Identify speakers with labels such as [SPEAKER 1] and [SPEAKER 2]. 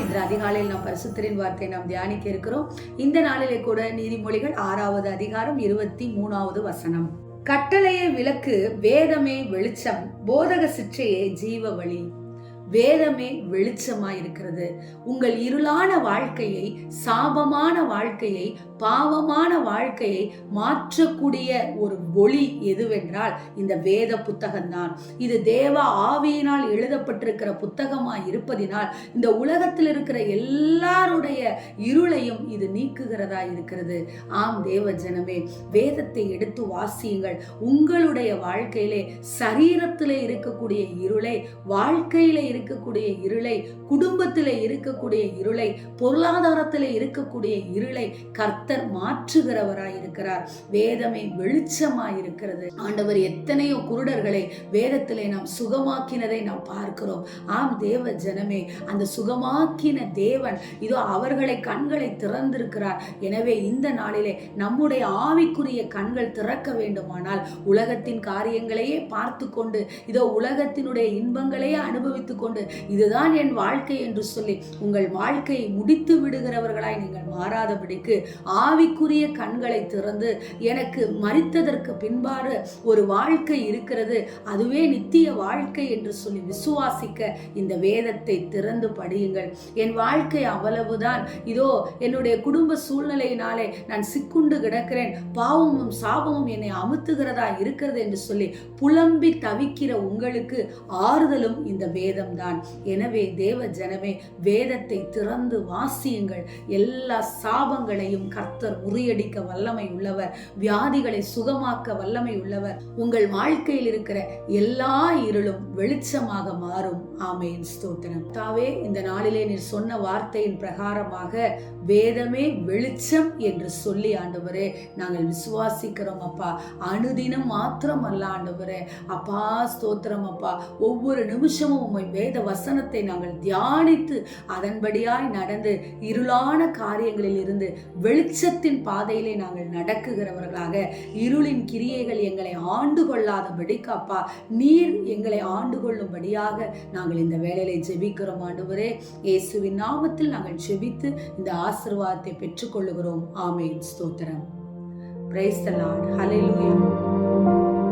[SPEAKER 1] இன்று அதிகாலையில் நாம் பரிசுத்தரின் வார்த்தை நாம் தியானிக்க இருக்கிறோம். இந்த நாளிலே கூட நீதிமொழிகள் 6வது அதிகாரம் 23வது வசனம். கட்டளையே விளக்கு, வேதமே வெளிச்சம், போதக சிற்றையே ஜீவ வழி. வேதமே வெளிச்சமாய் இருக்கிறது. உங்கள் இருளான வாழ்க்கையை, சாபமான வாழ்க்கையை, பாவமான வாழ்க்கையை மாற்றக்கூடிய ஒரு ஒளி எதுவென்றால் இந்த வேத புத்தகம்தான். இது தேவ ஆவியினால் எழுதப்பட்டிருக்கிற புத்தகமாய் இருப்பதினால் இந்த உலகத்தில் இருக்கிற எல்லாருடைய இருளையும் இது நீக்குகிறதா இருக்கிறது. ஆம் தேவ ஜனமே, வேதத்தை எடுத்து வாசியுங்கள். உங்களுடைய வாழ்க்கையிலே, சரீரத்திலே இருக்கக்கூடிய இருளை, வாழ்க்கையிலே இருக்கக்கூடிய இருளை, குடும்பத்திலே இருக்கக்கூடிய இருளை, பொருளாதாரத்திலே இருக்கக்கூடிய இருளை கர்த்தர் மாற்றுகிறவராய் இருக்கிறார். வேதமே வெளிச்சமாய் இருக்கிறது. ஆண்டவர் எத்தனையோ குருடர்களை வேதத்திலே நாம் சுகமாக்கினதை நாம் பார்க்கிறோம். ஆம் தேவ ஜனமே, அந்த சுகமாக்கின தேவன் இதோ அவர்களை கண்களை திறந்திருக்கிறார். எனவே இந்த நாளிலே நம்முடைய ஆவிக்குரிய கண்கள் திறக்க வேண்டுமானால் உலகத்தின் காரியங்களையே பார்த்து கொண்டு, இதோ உலகத்தினுடைய இன்பங்களையே அனுபவித்துக் கொண்டு இதுதான் என் வாழ்க்கை என்று சொல்லி உங்கள் வாழ்க்கையை முடித்து விடுகிறவர்களாய் நீங்கள் மாறாதபடிக்கு ஆவிக்குரிய கண்களை திறந்து, எனக்கு மரித்ததற்கு பின்பாறு ஒரு வாழ்க்கை இருக்கிறது, அதுவே நித்திய வாழ்க்கை என்று சொல்லி விசுவாசிக்க இந்த வேதத்தை திறந்து படியுங்கள். என் வாழ்க்கை அவ்வளவுதான், இதோ என்னுடைய குடும்ப சூழ்நிலையினாலே நான் சிக்குண்டு கிடக்கிறேன், பாவமும் சாபமும் என்னை அமுத்துகிறதா இருக்கிறது என்று சொல்லி புலம்பி தவிக்கிற உங்களுக்கு ஆறுதலும் இந்த வேதம் தான். எனவே தேவ ஜனமே, வேதத்தை திறந்து வாசியுங்கள். எல்லா சாபங்களையும் கர்த்தர் முறியடிக்க வல்லமை உள்ளவர். வியாதிகளை சுகமாக்க வல்லமை உள்ளவர். உங்கள் வாழ்க்கையில் இருக்கிற எல்லா இருளும் வெளிச்சமாக மாறும். ஆமென், ஸ்தோத்திரம். தாவே, இந்த நாளிலே நீர் சொன்ன வார்த்தையின் பிரகாரமாக வேதமே வெளிச்சம் என்று சொல்லி ஆண்டவரே நாங்கள் விசுவாசிக்கிறோம் அப்பா. அனுதினம் மாத்திரம் அல்ல ஆண்டவரே அப்பா, ஸ்தோத்திரம் அப்பா. ஒவ்வொரு நிமிஷமும் உம்மை வேத வசனத்தை நாங்கள் தியானித்து அதன்படியாய் நடந்து இருளான காரியங்களில் இருந்து வெளிச்சத்தின் பாதையிலே நாங்கள் நடக்குகிறவர்களாக, இருளின் கிரியைகள் எங்களை ஆண்டு கொள்ளாதபடிக்கு அப்பா நீர் எங்களை ஆண்டு கொள்ளும்படியாக நாங்கள் இந்த வேளையிலே ஜெபிக்கிறோம் ஆண்டவரே. இயேசுவின் நாமத்தில் நாங்கள் ஜெபித்து இந்த ஆசீர்வாதத்தை பெற்றுக்கொள்ளுகிறோம். ஆமென், ஸ்தோத்திரம். Praise the Lord. ஹல்லேலூயா.